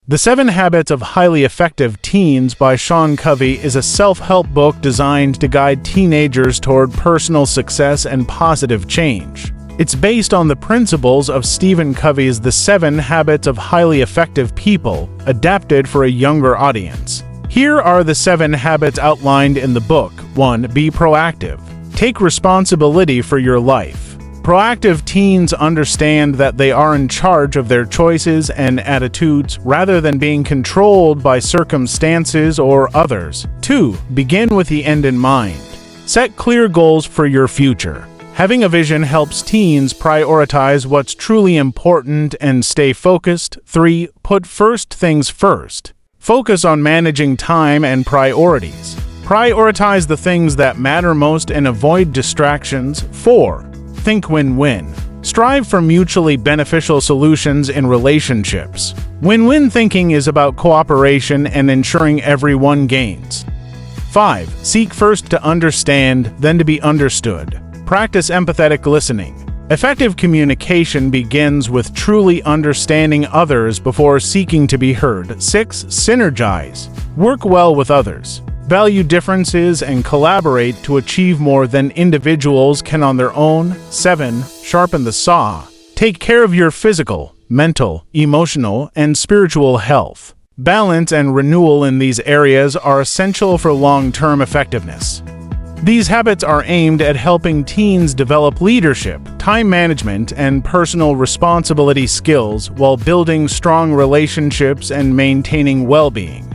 The 7 Habits of Highly Effective Teens by Sean Covey is a self-help book designed to guide teenagers toward personal success and positive change. It's based on the principles of Stephen Covey's The 7 Habits of Highly Effective People, adapted for a younger audience. Here are the 7 habits outlined in the book. 1. Be proactive. Take responsibility for your life. Proactive teens understand that they are in charge of their choices and attitudes rather than being controlled by circumstances or others. 2. Begin with the end in mind. Set clear goals for your future. Having a vision helps teens prioritize what's truly important and stay focused. 3. Put first things first. Focus on managing time and priorities. Prioritize the things that matter most and avoid distractions. 4. Think win-win. Strive for mutually beneficial solutions in relationships. Win-win thinking is about cooperation and ensuring everyone gains. 5. Seek first to understand, then to be understood. Practice empathetic listening. Effective communication begins with truly understanding others before seeking to be heard. 6. Synergize. Work well with others. Value differences and collaborate to achieve more than individuals can on their own. 7. Sharpen the saw. Take care of your physical, mental, emotional, and spiritual health. Balance and renewal in these areas are essential for long-term effectiveness. These habits are aimed at helping teens develop leadership, time management, and personal responsibility skills while building strong relationships and maintaining well-being.